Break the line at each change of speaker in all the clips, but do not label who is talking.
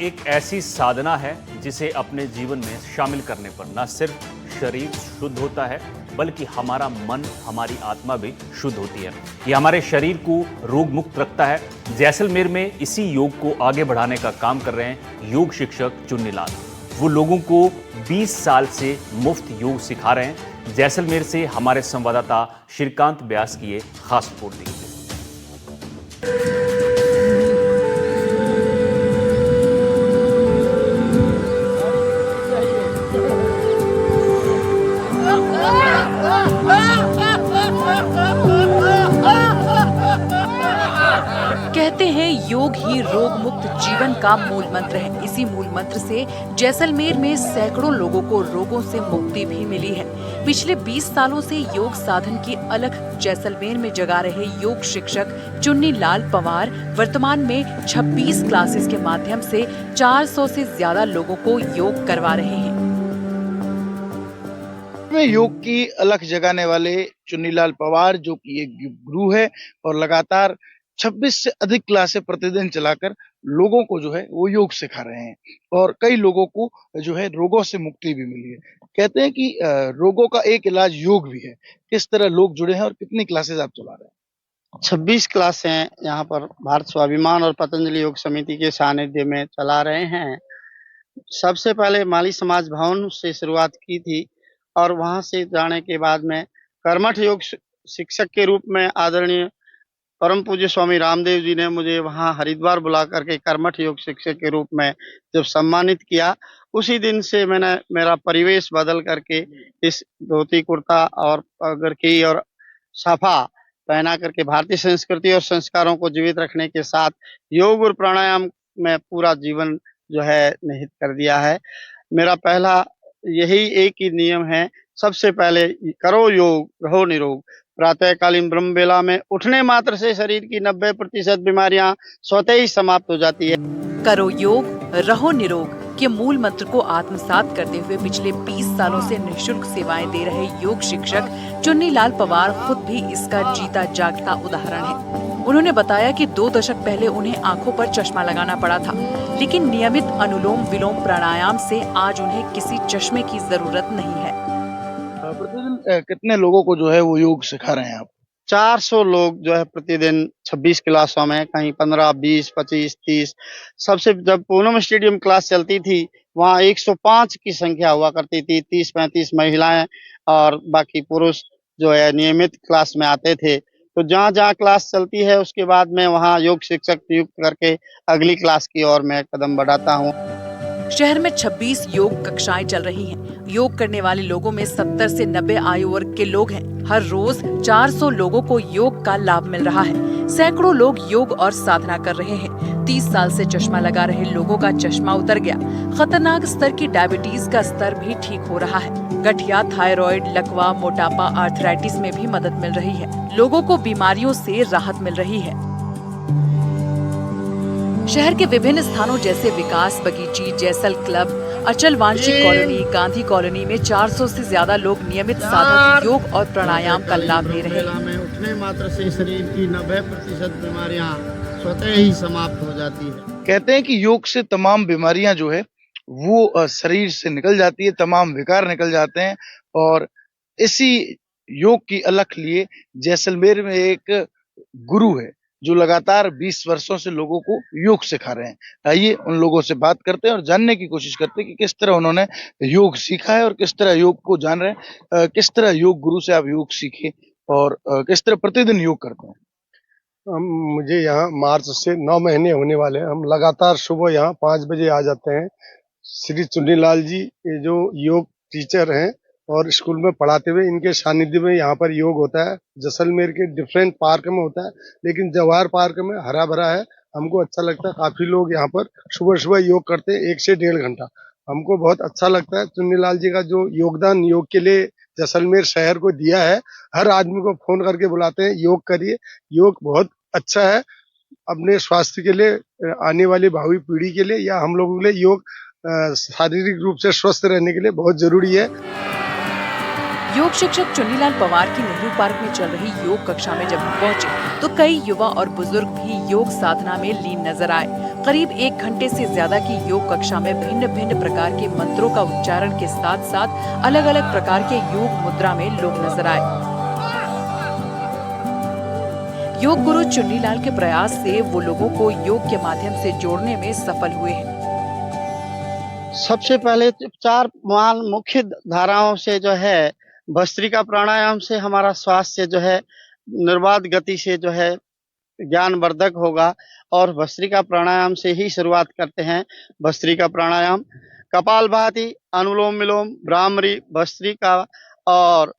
एक ऐसी साधना है जिसे अपने जीवन में शामिल करने पर न सिर्फ शरीर शुद्ध होता है बल्कि हमारा मन, हमारी आत्मा भी शुद्ध होती है। ये हमारे शरीर को रोग मुक्त रखता है। जैसलमेर में इसी योग को आगे बढ़ाने का काम कर रहे हैं योग शिक्षक चुन्नी लाल। वो लोगों को 20 साल से मुफ्त योग सिखा रहे हैं। जैसलमेर से हमारे संवाददाता श्रीकांत व्यास की ये खास रिपोर्ट देखिए।
कहते हैं योग ही रोग मुक्त जीवन का मूल मंत्र है। इसी मूल मंत्र से जैसलमेर में सैकड़ों लोगों को रोगों से मुक्ति भी मिली है। पिछले 20 सालों से योग साधन की अलख जैसलमेर में जगा रहे योग शिक्षक चुन्नी लाल पंवार वर्तमान में 26 क्लासेस के माध्यम से 400 से ज्यादा लोगों को योग करवा रहे हैं।
योग की अलख जगाने वाले चुन्नी लाल पंवार जो कि एक गुरु है और लगातार 26 से अधिक क्लासें प्रतिदिन चलाकर लोगों को जो है वो योग सिखा रहे हैं और कई लोगों को जो है रोगों से मुक्ति भी मिली है। कहते हैं कि रोगों का एक इलाज योग भी है। किस तरह लोग जुड़े हैं और कितनी क्लासेस आप चला रहे हैं?
26 क्लासें यहाँ पर भारत स्वाभिमान और पतंजलि योग समिति के सानिध्य में चला रहे हैं। सबसे पहले माली समाज भवन से शुरुआत की थी और वहां से जाने के बाद में कर्मठ योग शिक्षक के रूप में आदरणीय परम पूज्य स्वामी रामदेव जी ने मुझे वहां हरिद्वार बुला करके कर्मठ योग शिक्षक के रूप में जब सम्मानित किया, उसी दिन से मैंने मेरा परिवेश बदल करके इस धोती कुर्ता और पगड़ी और साफा पहना करके भारतीय संस्कृति और संस्कारों को जीवित रखने के साथ योग और प्राणायाम में पूरा जीवन जो है निहित कर दिया है। मेरा पहला यही एक ही नियम है, सबसे पहले करो योग, रहो निरोग। प्रातःकालीन ब्रह्म बेला में उठने मात्र से शरीर की 90% बीमारियां स्वतः ही समाप्त हो जाती है।
करो योग, रहो निरोग के मूल मंत्र को आत्मसात करते हुए पिछले 20 सालों से निःशुल्क सेवाएं दे रहे योग शिक्षक चुन्नी लाल पंवार खुद भी इसका जीता जागता उदाहरण है। उन्होंने बताया कि 2 दशक पहले उन्हें आंखों पर चश्मा लगाना पड़ा था, लेकिन नियमित अनुलोम विलोम प्राणायाम से आज उन्हें किसी चश्मे की जरूरत नहीं है।
प्रतिदिन कितने लोगों को जो है वो योग सिखा रहे हैं आप?
400 लोग जो है प्रतिदिन 26 क्लासों में, कहीं 15, 20, 25, 30। सबसे जब पूनम स्टेडियम क्लास चलती थी वहाँ 105 की संख्या हुआ करती थी। 30-35 महिलाएं और बाकी पुरुष जो है नियमित क्लास में आते थे। तो जहाँ जहाँ क्लास चलती है उसके बाद में वहाँ योग शिक्षक नियुक्त करके अगली क्लास की ओर मैं कदम बढ़ाता हूँ।
शहर में 26 योग कक्षाएं चल रही हैं। योग करने वाले लोगों में 70 से 90 आयु वर्ग के लोग हैं। हर रोज 400 लोगों को योग का लाभ मिल रहा है। सैकड़ों लोग योग और साधना कर रहे हैं। 30 साल से चश्मा लगा रहे लोगों का चश्मा उतर गया। खतरनाक स्तर की डायबिटीज का स्तर भी ठीक हो रहा है। गठिया, थायराइड, लकवा, मोटापा, आर्थराइटिस में भी मदद मिल रही है। लोगों को बीमारियों से राहत मिल रही है। शहर के विभिन्न स्थानों जैसे विकास बगीची, जैसल क्लब, अचल वांशिक कॉलोनी, गांधी कॉलोनी में 400 से ज्यादा लोग नियमित साधक योग और प्राणायाम का लाभ ले रहे हैं।
उठने मात्र से शरीर की 90% बीमारियां स्वतः ही समाप्त हो जाती है।
कहते हैं कि योग से तमाम बीमारियां जो है वो शरीर से निकल जाती है, तमाम विकार निकल जाते हैं और इसी योग की अलख लिए जैसलमेर में एक गुरु है जो लगातार 20 वर्षों से लोगों को योग सिखा रहे हैं। आइए उन लोगों से बात करते हैं और जानने की कोशिश करते हैं कि किस तरह उन्होंने योग सीखा है और किस तरह योग को जान रहे हैं। किस तरह योग गुरु से आप योग सीखे और किस तरह प्रतिदिन योग करते हैं?
मुझे यहाँ मार्च से 9 महीने होने वाले हैं। हम लगातार सुबह यहाँ 5 बजे आ जाते हैं। श्री चुन्नी लाल जी ये जो योग टीचर हैं और स्कूल में पढ़ाते हुए इनके सानिध्य में यहाँ पर योग होता है। जैसलमेर के डिफरेंट पार्क में होता है, लेकिन जवाहर पार्क में हरा भरा है। हमको अच्छा लगता है। काफी लोग यहाँ पर सुबह सुबह योग करते हैं 1 से 1.5 घंटा। हमको बहुत अच्छा लगता है। चुन्नी लाल जी का जो योगदान योग के लिए जैसलमेर शहर को दिया है, हर आदमी को फोन करके बुलाते हैं योग करिए। योग बहुत अच्छा है अपने स्वास्थ्य के लिए, आने वाली भावी पीढ़ी के लिए या हम लोगों के लिए योग शारीरिक रूप से स्वस्थ रहने के लिए बहुत जरूरी है।
योग शिक्षक चुन्नी लाल पंवार की नेहरू पार्क में चल रही योग कक्षा में जब हम पहुंचे तो कई युवा और बुजुर्ग भी योग साधना में लीन नजर आए। करीब 1 घंटे से ज्यादा की योग कक्षा में भिन्न भिन्न प्रकार के मंत्रों का उच्चारण के साथ साथ अलग अलग प्रकार के योग मुद्रा में लोग नजर आए। योग गुरु चुन्नीलाल के प्रयास से वो लोगों को योग के माध्यम से जोड़ने में सफल हुए हैं।
सबसे पहले 4 मुख्य धाराओं से जो है भस्त्रिका प्राणायाम से हमारा स्वास्थ्य जो है निर्बाध गति से जो है ज्ञानवर्धक होगा और भस्त्रिका प्राणायाम से ही शुरुआत करते हैं। भस्त्रिका प्राणायाम, कपालभाति, अनुलोम विलोम, भ्रामरी, भस्त्रिका और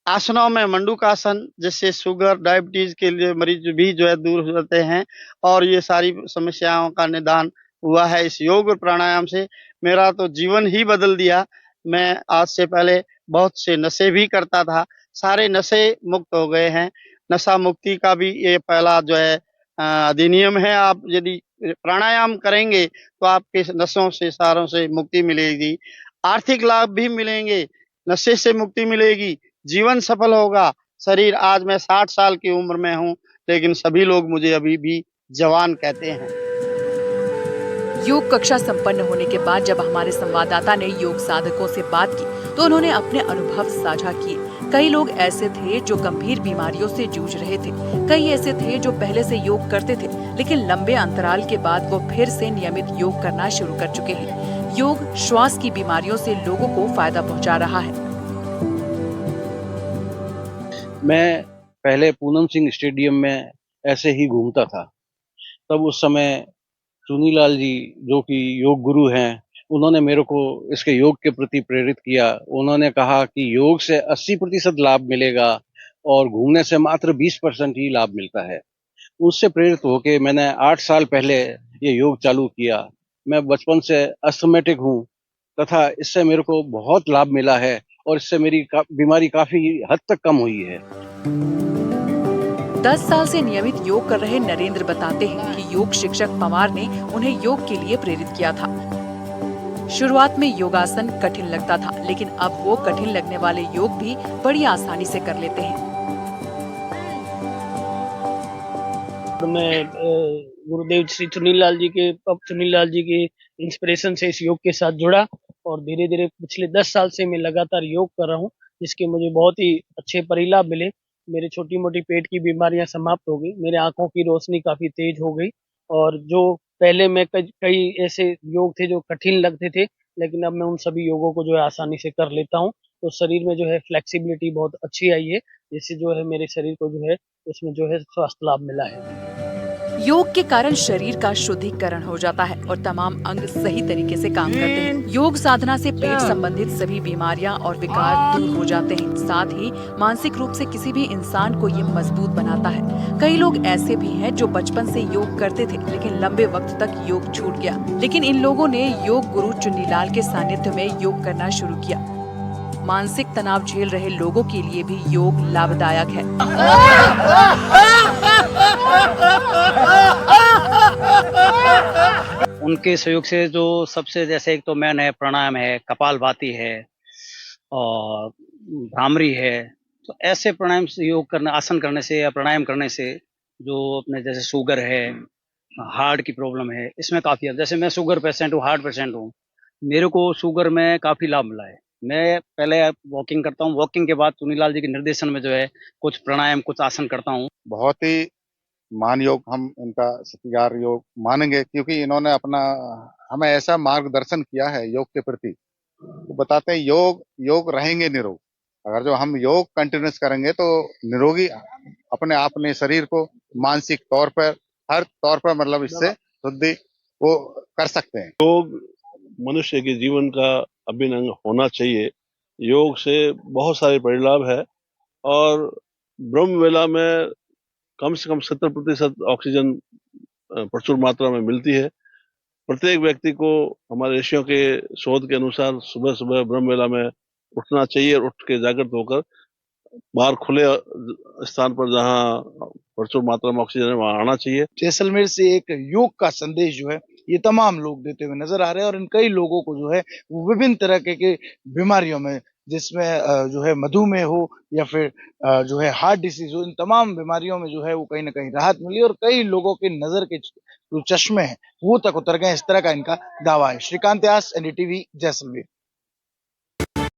आसनों में मंडूकासन, जिससे शुगर डायबिटीज के लिए मरीज भी जो है दूर हो जाते हैं और ये सारी समस्याओं का निदान हुआ है इस योग और प्राणायाम से। मेरा तो जीवन ही बदल दिया। मैं आज से पहले बहुत से नशे भी करता था, सारे नशे मुक्त हो गए हैं। नशा मुक्ति का भी ये पहला जो है अधिनियम है। आप यदि प्राणायाम करेंगे तो आपके नशों से सारों से मुक्ति मिलेगी, आर्थिक लाभ भी मिलेंगे, नशे से मुक्ति मिलेगी, जीवन सफल होगा। शरीर, आज मैं 60 साल की उम्र में हूँ, लेकिन सभी लोग मुझे अभी भी जवान कहते हैं।
योग कक्षा संपन्न होने के बाद जब हमारे संवाददाता ने योग साधकों से बात की तो उन्होंने अपने अनुभव साझा किए। कई लोग ऐसे थे जो गंभीर बीमारियों से जूझ रहे थे, कई ऐसे थे जो पहले से योग करते थे लेकिन लंबे अंतराल के बाद वो फिर से नियमित योग करना शुरू कर चुके हैं। योग श्वास की बीमारियों से लोगों को फायदा पहुंचा रहा है।
मैं पहले पूनम सिंह स्टेडियम में ऐसे ही घूमता था। तब उस समय चुन्नीलाल जी, जो कि योग गुरु हैं, उन्होंने मेरे को इसके योग के प्रति प्रेरित किया। उन्होंने कहा कि योग से 80% लाभ मिलेगा और घूमने से मात्र 20% ही लाभ मिलता है। उससे प्रेरित होकर मैंने 8 साल पहले ये योग चालू किया। मैं बचपन से अस्थमेटिक हूँ तथा इससे मेरे को बहुत लाभ मिला है और इससे मेरी बीमारी काफी हद तक कम हुई है।
10 साल से नियमित योग कर रहे नरेंद्र बताते हैं कि योग शिक्षक पवार ने उन्हें योग के लिए प्रेरित किया था। शुरुआत में योगासन कठिन लगता था, लेकिन अब वो कठिन लगने वाले योग भी बड़ी आसानी से कर लेते हैं।
मैं गुरुदेव श्री चुन्नीलाल जी के इंस्पिरेशन से इस योग के साथ जुड़ा और धीरे धीरे पिछले 10 साल से मैं लगातार योग कर रहा हूँ, जिसके मुझे बहुत ही अच्छे परिलाभ मिले। मेरे छोटी मोटी पेट की बीमारियां समाप्त हो गई, मेरे आंखों की रोशनी काफी तेज हो गई और जो पहले मैं कई ऐसे योग थे जो कठिन लगते थे, लेकिन अब मैं उन सभी योगों को जो है आसानी से कर लेता हूँ। तो शरीर में जो है फ्लेक्सिबिलिटी बहुत अच्छी आई है, जिससे जो है मेरे शरीर को जो है उसमें जो है स्वास्थ्य लाभ मिला है।
योग के कारण शरीर का शुद्धिकरण हो जाता है और तमाम अंग सही तरीके से काम करते हैं। योग साधना से पेट संबंधित सभी बीमारियां और विकार दूर हो जाते हैं। साथ ही मानसिक रूप से किसी भी इंसान को ये मजबूत बनाता है। कई लोग ऐसे भी हैं जो बचपन से योग करते थे लेकिन लंबे वक्त तक योग छूट गया, लेकिन इन लोगों ने योग गुरु चुन्नीलाल के सानिध्य में योग करना शुरू किया। मानसिक तनाव झेल रहे लोगों के लिए भी योग लाभदायक है।
उनके सहयोग से जो सबसे, जैसे एक तो मेन है प्राणायाम है, कपालभाति है और भ्रामरी है। तो ऐसे प्राणायाम से योग करना, आसन करने से या प्राणायाम करने से जो अपने जैसे शुगर है, हार्ट की प्रॉब्लम है, इसमें काफ़ी, जैसे मैं शुगर पेशेंट हूँ, हार्ट पेशेंट हूँ, मेरे को शुगर में काफ़ी लाभ मिला है। मैं पहले वॉकिंग करता हूँ, वॉकिंग के बाद चुन्नीलाल जी के निर्देशन में जो है कुछ प्राणायाम, कुछ आसन करता हूँ।
बहुत ही मान योग, हम इनका सत्कार योग मानेंगे, क्योंकि इन्होंने अपना हमें ऐसा मार्गदर्शन किया है योग के प्रति। तो बताते हैं योग रहेंगे निरोग। अगर जो हम योग कंटिन्यूस करेंगे तो निरोगी अपने आपने शरीर को मानसिक तौर पर, हर तौर पर, मतलब इससे शुद्धि वो कर सकते हैं।
योग मनुष्य के जीवन का अभिन्न अंग होना चाहिए। योग से बहुत सारे परिलाभ है और ब्रह्म वेला में कम से कम 70% ऑक्सीजन प्रचुर मात्रा में मिलती है। प्रत्येक व्यक्ति को हमारे ऋषियों के शोध के अनुसार सुबह सुबह ब्रह्म वेला में उठना चाहिए और उठ के जागृत होकर बाहर खुले स्थान पर जहाँ प्रचुर मात्रा में ऑक्सीजन है वहाँ आना चाहिए।
जैसलमेर से एक योग का संदेश जो है ये तमाम लोग देते हुए नजर आ रहे हैं और इन कई लोगों को जो है वो विभिन्न तरह के बीमारियों में, जिसमें जो है मधुमेह हो या फिर जो है हार्ट डिसीज हो, इन तमाम बीमारियों में जो है वो कहीं ना कहीं राहत मिली और कई लोगों की नजर के जो चश्मे हैं वो तक उतर गए, इस तरह का इनका दावा है। श्रीकांत व्यास, एनडीटीवी, जैसलमेर।